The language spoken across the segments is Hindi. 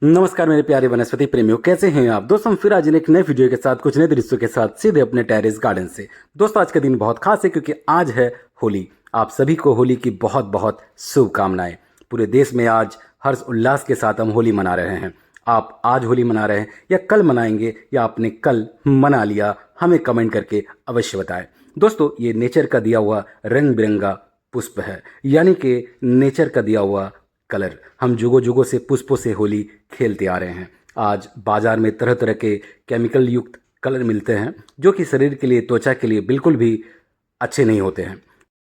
नमस्कार मेरे प्यारे वनस्पति प्रेमियों, कैसे हैं आप दोस्तों। हम फिर आज एक नए वीडियो के साथ कुछ नए दृश्यों के साथ सीधे अपने टेरेस गार्डन से। दोस्तों आज का दिन बहुत खास है क्योंकि आज है होली। आप सभी को होली की बहुत बहुत शुभकामनाएं। पूरे देश में आज हर्ष उल्लास के साथ हम होली मना रहे हैं। आप आज होली मना रहे हैं या कल मनाएंगे या आपने कल मना लिया, हमें कमेंट करके अवश्य बताएं। दोस्तों ये नेचर का दिया हुआ रंग बिरंगा पुष्प है, यानी कि नेचर का दिया हुआ कलर। हम जुगों जुगों से पुष्पों से होली खेलते आ रहे हैं। आज बाजार में तरह तरह के केमिकल युक्त कलर मिलते हैं जो कि शरीर के लिए, त्वचा के लिए बिल्कुल भी अच्छे नहीं होते हैं।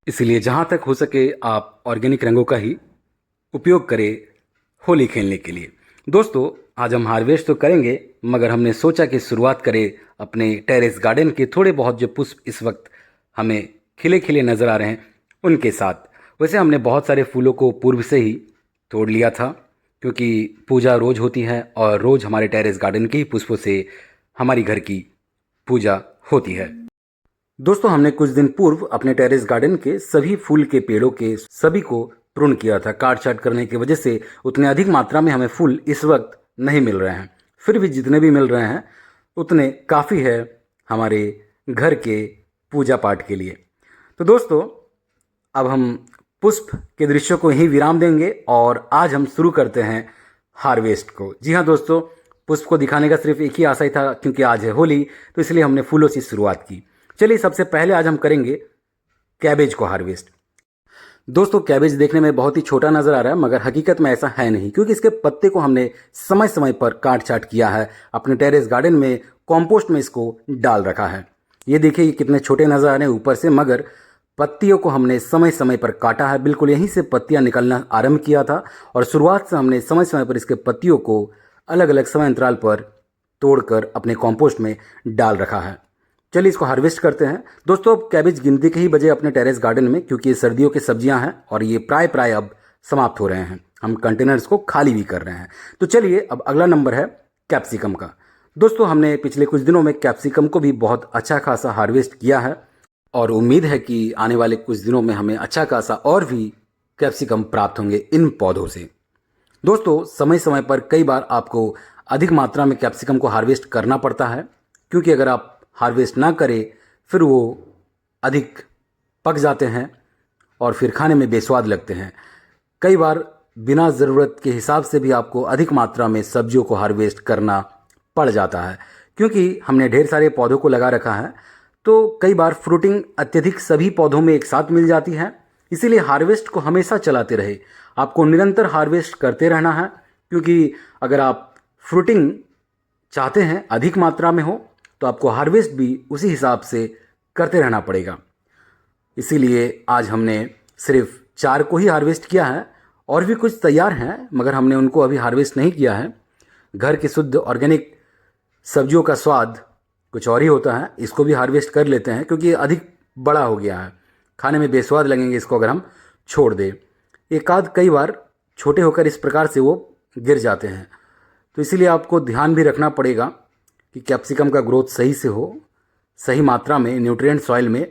इसलिए जहाँ तक हो सके आप ऑर्गेनिक रंगों का ही उपयोग करें होली खेलने के लिए। दोस्तों आज हम हार्वेस्ट तो करेंगे, मगर हमने सोचा कि शुरुआत करें अपने टेरेस गार्डन के थोड़े बहुत जो पुष्प इस वक्त हमें खिले खिले नज़र आ रहे हैं उनके साथ। वैसे हमने बहुत सारे फूलों को पूर्व से ही तोड़ लिया था क्योंकि पूजा रोज़ होती है और रोज़ हमारे टेरेस गार्डन के ही पुष्पों से हमारी घर की पूजा होती है। दोस्तों हमने कुछ दिन पूर्व अपने टेरेस गार्डन के सभी फूल के पेड़ों के सभी को प्रून किया था। काट छाट करने की वजह से उतने अधिक मात्रा में हमें फूल इस वक्त नहीं मिल रहे हैं। फिर भी जितने भी मिल रहे हैं उतने काफ़ी है हमारे घर के पूजा पाठ के लिए। तो दोस्तों अब हम पुष्प के दृश्यों को ही विराम देंगे और आज हम शुरू करते हैं हार्वेस्ट को। जी हाँ दोस्तों, पुष्प को दिखाने का सिर्फ एक ही आशा ही था क्योंकि आज है होली, तो इसलिए हमने फूलों से शुरुआत की। चलिए सबसे पहले आज हम करेंगे कैबेज को हार्वेस्ट। दोस्तों कैबेज देखने में बहुत ही छोटा नज़र आ रहा है, मगर हकीकत में ऐसा है नहीं क्योंकि इसके पत्ते को हमने समय समय पर काट छाट किया है। अपने टेरेस गार्डन में कॉम्पोस्ट में इसको डाल रखा है। ये देखिए ये कितने छोटे नज़र आ रहे हैं ऊपर से, मगर पत्तियों को हमने समय समय पर काटा है। बिल्कुल यहीं से पत्तियां निकलना आरंभ किया था और शुरुआत से हमने समय समय पर इसके पत्तियों को अलग अलग समय अंतराल पर तोड़कर अपने कॉम्पोस्ट में डाल रखा है। चलिए इसको हार्वेस्ट करते हैं। दोस्तों अब कैबेज गिनती के ही बजे अपने टेरेस गार्डन में, क्योंकि ये सर्दियों की सब्जियां हैं और ये प्राय अब समाप्त हो रहे हैं। हम कंटेनर्स को खाली भी कर रहे हैं। तो चलिए अब अगला नंबर है कैप्सिकम का। दोस्तों हमने पिछले कुछ दिनों में कैप्सिकम को भी बहुत अच्छा खासा हार्वेस्ट किया है और उम्मीद है कि आने वाले कुछ दिनों में हमें अच्छा खासा और भी कैप्सिकम प्राप्त होंगे इन पौधों से। दोस्तों समय समय पर कई बार आपको अधिक मात्रा में कैप्सिकम को हार्वेस्ट करना पड़ता है, क्योंकि अगर आप हार्वेस्ट ना करें फिर वो अधिक पक जाते हैं और फिर खाने में बेस्वाद लगते हैं। कई बार बिना ज़रूरत के हिसाब से भी आपको अधिक मात्रा में सब्जियों को हार्वेस्ट करना पड़ जाता है, क्योंकि हमने ढेर सारे पौधों को लगा रखा है। तो कई बार फ्रूटिंग अत्यधिक सभी पौधों में एक साथ मिल जाती है, इसीलिए हार्वेस्ट को हमेशा चलाते रहे। आपको निरंतर हार्वेस्ट करते रहना है, क्योंकि अगर आप फ्रूटिंग चाहते हैं अधिक मात्रा में हो तो आपको हार्वेस्ट भी उसी हिसाब से करते रहना पड़ेगा। इसीलिए आज हमने सिर्फ 4 को ही हार्वेस्ट किया है, और भी कुछ तैयार हैं मगर हमने उनको अभी हार्वेस्ट नहीं किया है। घर की शुद्ध ऑर्गेनिक सब्जियों का स्वाद कुछ और ही होता है। इसको भी हार्वेस्ट कर लेते हैं क्योंकि अधिक बड़ा हो गया है, खाने में बेस्वाद लगेंगे इसको अगर हम छोड़ दें। एक आध कई बार छोटे होकर इस प्रकार से वो गिर जाते हैं, तो इसीलिए आपको ध्यान भी रखना पड़ेगा कि कैप्सिकम का ग्रोथ सही से हो, सही मात्रा में न्यूट्रिएंट सॉइल में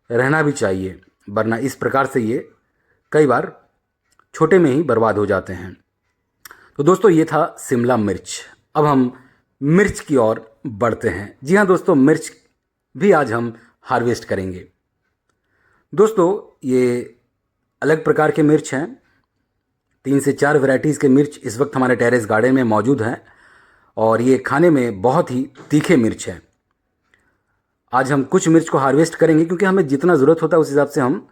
रहना भी चाहिए, वरना इस प्रकार से ये कई बार छोटे में ही बर्बाद हो जाते हैं। तो दोस्तों ये था शिमला मिर्च। अब हम मिर्च की ओर बढ़ते हैं। जी हाँ दोस्तों, मिर्च भी आज हम हार्वेस्ट करेंगे। दोस्तों ये अलग प्रकार के मिर्च हैं। 3 से 4 वैरायटीज़ के मिर्च इस वक्त हमारे टेरेस गार्डन में मौजूद हैं और ये खाने में बहुत ही तीखे मिर्च हैं। आज हम कुछ मिर्च को हार्वेस्ट करेंगे क्योंकि हमें जितना ज़रूरत होता है उस हिसाब से हम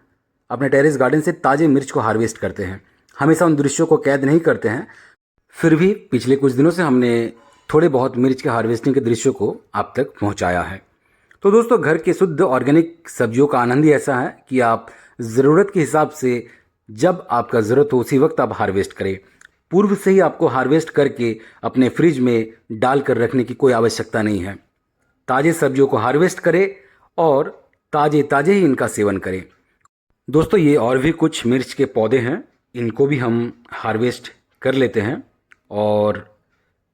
अपने टेरेस गार्डन से ताज़े मिर्च को हार्वेस्ट करते हैं। हमेशा उन दृश्यों को कैद नहीं करते हैं। फिर भी पिछले कुछ दिनों से हमने थोड़े बहुत मिर्च के हार्वेस्टिंग के दृश्यों को आप तक पहुंचाया है। तो दोस्तों घर के शुद्ध ऑर्गेनिक सब्जियों का आनंद ही ऐसा है कि आप ज़रूरत के हिसाब से जब आपका ज़रूरत हो उसी वक्त आप हार्वेस्ट करें। पूर्व से ही आपको हार्वेस्ट करके अपने फ्रिज में डाल कर रखने की कोई आवश्यकता नहीं है। ताज़े सब्जियों को हार्वेस्ट करें और ताज़े ताज़े ही इनका सेवन करें। दोस्तों ये और भी कुछ मिर्च के पौधे हैं, इनको भी हम हार्वेस्ट कर लेते हैं। और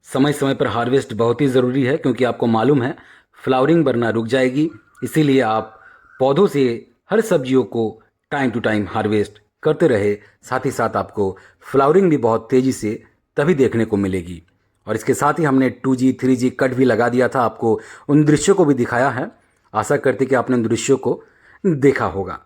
समय समय पर हार्वेस्ट बहुत ही ज़रूरी है, क्योंकि आपको मालूम है फ्लावरिंग वरना रुक जाएगी। इसीलिए आप पौधों से हर सब्जियों को टाइम टू टाइम हार्वेस्ट करते रहे। साथ ही साथ आपको फ्लावरिंग भी बहुत तेज़ी से तभी देखने को मिलेगी। और इसके साथ ही हमने 2G 3G कट भी लगा दिया था, आपको उन दृश्यों को भी दिखाया है। आशा करते कि आपने उन दृश्यों को देखा होगा।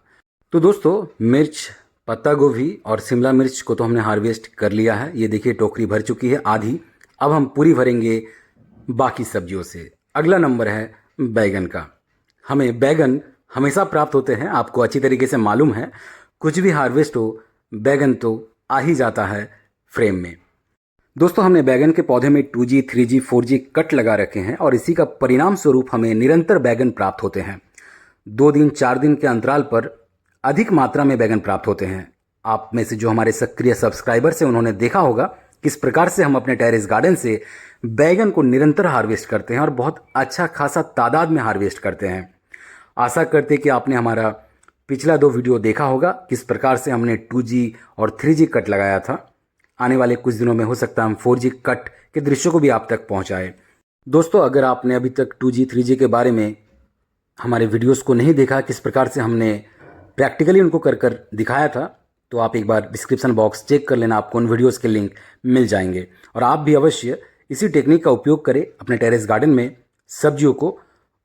तो दोस्तों, मिर्च, पत्ता गोभी और शिमला मिर्च को तो हमने हार्वेस्ट कर लिया है। ये देखिए टोकरी भर चुकी है आधी। अब हम पूरी भरेंगे बाकी सब्जियों से। अगला नंबर है बैगन का। हमें बैगन हमेशा प्राप्त होते हैं, आपको अच्छी तरीके से मालूम है। कुछ भी हार्वेस्ट हो, बैगन तो आ ही जाता है फ्रेम में। दोस्तों, हमने बैगन के पौधे में 2G 3G 4G कट लगा रखे हैं और इसी का परिणाम स्वरूप हमें निरंतर बैगन प्राप्त होते हैं। 2 दिन 4 दिन के अंतराल पर अधिक मात्रा में बैगन प्राप्त होते हैं। आप में से जो हमारे सक्रिय सब्सक्राइबर्स हैं उन्होंने देखा होगा किस प्रकार से हम अपने टेरेस गार्डन से बैगन को निरंतर हार्वेस्ट करते हैं और बहुत अच्छा खासा तादाद में हार्वेस्ट करते हैं। आशा करते कि आपने हमारा पिछला 2 वीडियो देखा होगा किस प्रकार से हमने 2G और 3G कट लगाया था। आने वाले कुछ दिनों में हो सकता है हम 4G कट के दृश्यों को भी आप तक पहुंचाएं। दोस्तों, अगर आपने अभी तक 2G 3G के बारे में हमारे वीडियोस को नहीं देखा, किस प्रकार से हमने प्रैक्टिकली उनको कर कर दिखाया था, तो आप एक बार डिस्क्रिप्शन बॉक्स चेक कर लेना, आपको उन वीडियोस के लिंक मिल जाएंगे। और आप भी अवश्य इसी टेक्निक का उपयोग करें अपने टेरेस गार्डन में सब्जियों को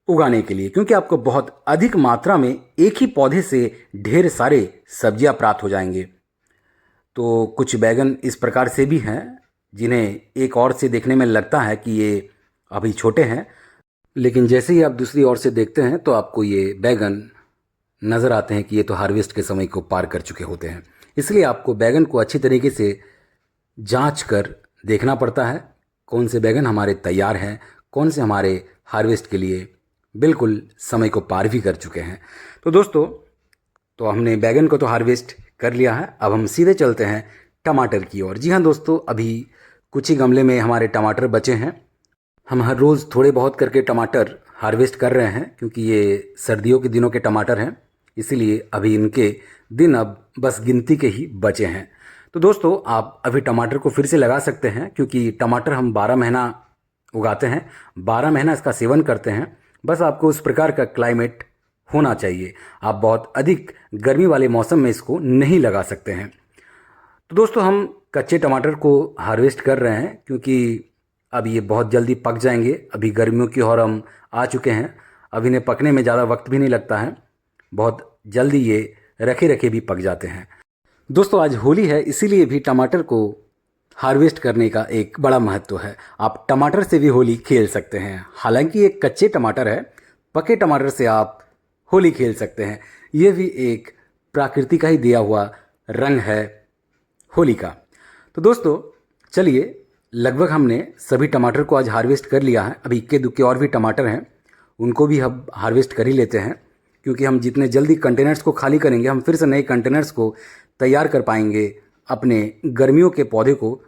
उगाने के लिए, क्योंकि आपको बहुत अधिक मात्रा में एक ही पौधे से ढेर सारे सब्जियां प्राप्त हो जाएंगे। तो कुछ बैगन इस प्रकार से भी हैं जिन्हें एक और से देखने में लगता है कि ये अभी छोटे हैं, लेकिन जैसे ही आप दूसरी ओर से देखते हैं तो आपको ये बैगन नज़र आते हैं कि ये तो हार्वेस्ट के समय को पार कर चुके होते हैं। इसलिए आपको बैगन को अच्छी तरीके से जांच कर देखना पड़ता है, कौन से बैगन हमारे तैयार हैं, कौन से हमारे हार्वेस्ट के लिए बिल्कुल समय को पार भी कर चुके हैं। तो दोस्तों, तो हमने बैगन को तो हार्वेस्ट कर लिया है। अब हम सीधे चलते हैं टमाटर की ओर। जी हाँ दोस्तों, अभी कुछ ही गमले में हमारे टमाटर बचे हैं। हम हर रोज़ थोड़े बहुत करके टमाटर हार्वेस्ट कर रहे हैं, क्योंकि ये सर्दियों के दिनों के टमाटर हैं, इसीलिए अभी इनके दिन अब बस गिनती के ही बचे हैं। तो दोस्तों, आप अभी टमाटर को फिर से लगा सकते हैं, क्योंकि टमाटर हम 12 महीना उगाते हैं, 12 महीना इसका सेवन करते हैं। बस आपको उस प्रकार का क्लाइमेट होना चाहिए। आप बहुत अधिक गर्मी वाले मौसम में इसको नहीं लगा सकते हैं। तो दोस्तों, हम कच्चे टमाटर को हार्वेस्ट कर रहे हैं, क्योंकि अब ये बहुत जल्दी पक जाएंगे। अभी गर्मियों की ओर हम आ चुके हैं, अब इन्हें पकने में ज़्यादा वक्त भी नहीं लगता है, बहुत जल्दी ये रखे रखे भी पक जाते हैं। दोस्तों, आज होली है, इसीलिए भी टमाटर को हार्वेस्ट करने का एक बड़ा महत्व है। आप टमाटर से भी होली खेल सकते हैं। हालांकि ये कच्चे टमाटर है, पके टमाटर से आप होली खेल सकते हैं। ये भी एक प्रकृति का ही दिया हुआ रंग है होली का। तो दोस्तों, चलिए, लगभग हमने सभी टमाटर को आज हार्वेस्ट कर लिया है। अभी इक्के दुक्के और भी टमाटर हैं, उनको भी हम हार्वेस्ट कर ही लेते हैं, क्योंकि हम जितने जल्दी कंटेनर्स को खाली करेंगे, हम फिर से नए कंटेनर्स को तैयार कर पाएंगे अपने गर्मियों के पौधे को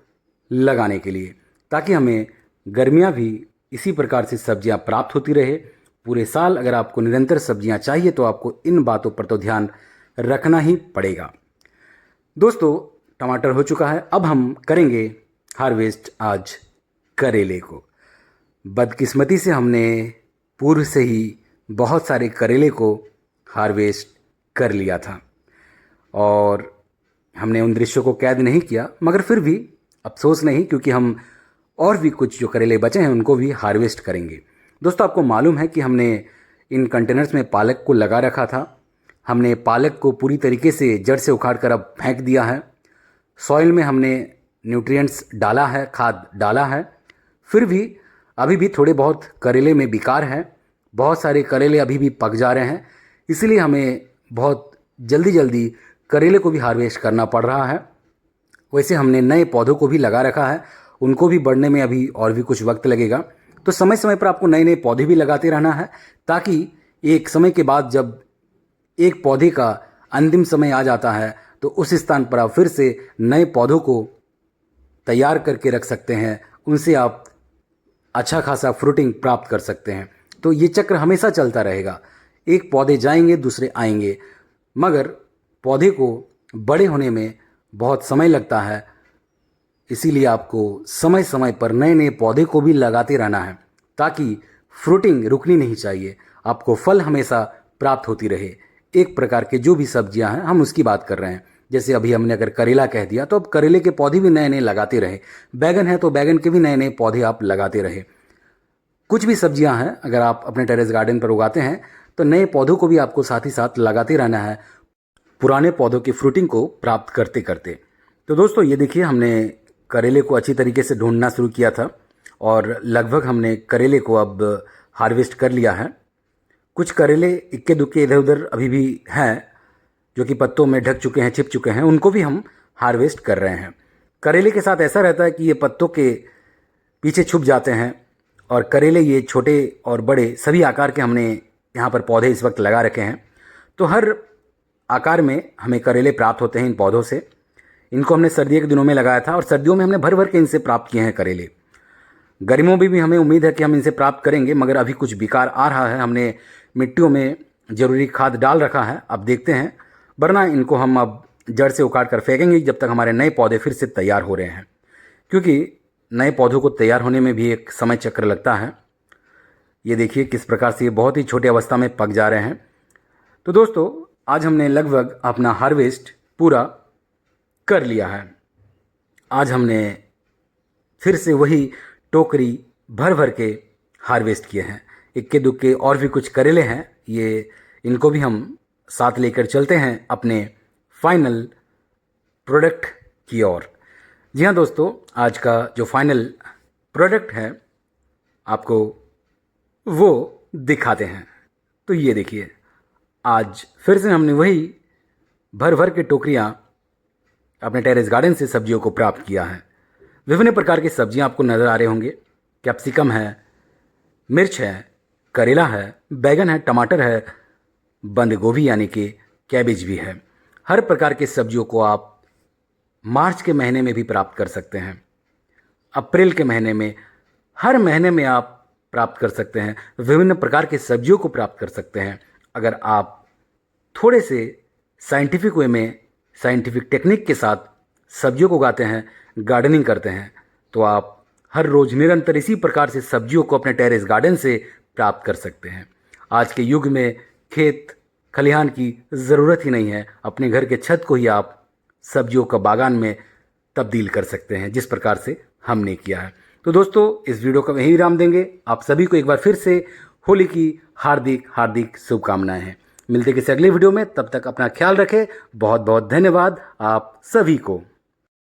लगाने के लिए, ताकि हमें गर्मियाँ भी इसी प्रकार से सब्जियाँ प्राप्त होती रहे पूरे साल। अगर आपको निरंतर सब्जियाँ चाहिए तो आपको इन बातों पर तो ध्यान रखना ही पड़ेगा। दोस्तों, टमाटर हो चुका है, अब हम करेंगे हार्वेस्ट आज करेले को। बदकिस्मती से हमने पूर्व से ही बहुत सारे करेले को हार्वेस्ट कर लिया था और हमने उन दृश्यों को कैद नहीं किया, मगर फिर भी अफसोस नहीं, क्योंकि हम और भी कुछ जो करेले बचे हैं उनको भी हार्वेस्ट करेंगे। दोस्तों, आपको मालूम है कि हमने इन कंटेनर्स में पालक को लगा रखा था। हमने पालक को पूरी तरीके से जड़ से उखाड़ कर अब फेंक दिया है। सॉइल में हमने न्यूट्रिएंट्स डाला है, खाद डाला है, फिर भी अभी भी थोड़े बहुत करेले में विकार है। बहुत सारे करेले अभी भी पक जा रहे हैं, इसलिए हमें बहुत जल्दी जल्दी करेले को भी हार्वेस्ट करना पड़ रहा है। वैसे हमने नए पौधों को भी लगा रखा है, उनको भी बढ़ने में अभी और भी कुछ वक्त लगेगा। तो समय समय पर आपको नए नए पौधे भी लगाते रहना है, ताकि एक समय के बाद जब एक पौधे का अंतिम समय आ जाता है तो उस स्थान पर आप फिर से नए पौधों को तैयार करके रख सकते हैं, उनसे आप अच्छा खासा फ्रूटिंग प्राप्त कर सकते हैं। तो ये चक्र हमेशा चलता रहेगा, एक पौधे जाएंगे दूसरे आएंगे, मगर पौधे को बड़े होने में बहुत समय लगता है। इसीलिए आपको समय समय पर नए नए पौधे को भी लगाते रहना है, ताकि फ्रूटिंग रुकनी नहीं चाहिए, आपको फल हमेशा प्राप्त होती रहे। एक प्रकार के जो भी सब्जियां हैं, हम उसकी बात कर रहे हैं, जैसे अभी हमने अगर करेला कह दिया तो अब करेले के पौधे भी नए नए लगाते रहे, बैगन है तो बैगन के भी नए नए पौधे आप लगाते रहे। कुछ भी सब्जियां हैं अगर आप अपने टेरेस गार्डन पर उगाते हैं तो नए पौधों को भी आपको साथ ही साथ लगाते रहना है, पुराने पौधों की फ्रूटिंग को प्राप्त करते करते। तो दोस्तों ये देखिए, हमने करेले को अच्छी तरीके से ढूंढना शुरू किया था और लगभग हमने करेले को अब हार्वेस्ट कर लिया है। कुछ करेले इक्के दुक्के इधर उधर अभी भी हैं जो कि पत्तों में ढक चुके हैं, छिप चुके हैं, उनको भी हम हार्वेस्ट कर रहे हैं। करेले के साथ ऐसा रहता है कि ये पत्तों के पीछे छुप जाते हैं और करेले ये छोटे और बड़े सभी आकार के हमने यहाँ पर पौधे इस वक्त लगा रखे हैं। तो हर आकार में हमें करेले प्राप्त होते हैं इन पौधों से। इनको हमने सर्दियों के दिनों में लगाया था और सर्दियों में हमने भर भर के इनसे प्राप्त किए हैं करेले। गर्मियों में भी हमें उम्मीद है कि हम इनसे प्राप्त करेंगे, मगर अभी कुछ विकार आ रहा है। हमने मिट्टियों में ज़रूरी खाद डाल रखा है, अब देखते हैं, वरना इनको हम अब जड़ से उखाड़ कर फेंकेंगे जब तक हमारे नए पौधे फिर से तैयार हो रहे हैं, क्योंकि नए पौधों को तैयार होने में भी एक समय चक्र लगता है। ये देखिए किस प्रकार से ये बहुत ही छोटी अवस्था में पक जा रहे हैं। तो दोस्तों आज हमने लगभग अपना हार्वेस्ट पूरा कर लिया है। आज हमने फिर से वही टोकरी भर भर के हार्वेस्ट किए हैं। इक्के दुक्के और भी कुछ करेले हैं, ये इनको भी हम साथ लेकर चलते हैं अपने फाइनल प्रोडक्ट की ओर। जी हाँ दोस्तों, आज का जो फाइनल प्रोडक्ट है आपको वो दिखाते हैं। तो ये देखिए, आज फिर से हमने वही भर भर के टोकरियाँ अपने टेरेस गार्डन से सब्जियों को प्राप्त किया है। विभिन्न प्रकार की सब्जियां आपको नज़र आ रहे होंगे। कैप्सिकम है, मिर्च है, करेला है, बैगन है, टमाटर है, बंद गोभी यानी कि कैबेज भी है। हर प्रकार की सब्जियों को आप मार्च के महीने में भी प्राप्त कर सकते हैं, अप्रैल के महीने में, हर महीने में आप प्राप्त कर सकते हैं। विभिन्न प्रकार की सब्जियों को प्राप्त कर सकते हैं अगर आप थोड़े से साइंटिफिक वे में, साइंटिफिक टेक्निक के साथ सब्जियों को उगाते हैं, गार्डनिंग करते हैं, तो आप हर रोज़ निरंतर इसी प्रकार से सब्जियों को अपने टेरेस गार्डन से प्राप्त कर सकते हैं। आज के युग में खेत खलिहान की ज़रूरत ही नहीं है, अपने घर के छत को ही आप सब्जियों का बागान में तब्दील कर सकते हैं, जिस प्रकार से हमने किया है। तो दोस्तों इस वीडियो का यही विराम देंगे। आप सभी को एक बार फिर से होली की हार्दिक हार्दिक शुभकामनाएं हैं। मिलते किसी अगले वीडियो में, तब तक अपना ख्याल रखें। बहुत बहुत धन्यवाद आप सभी को।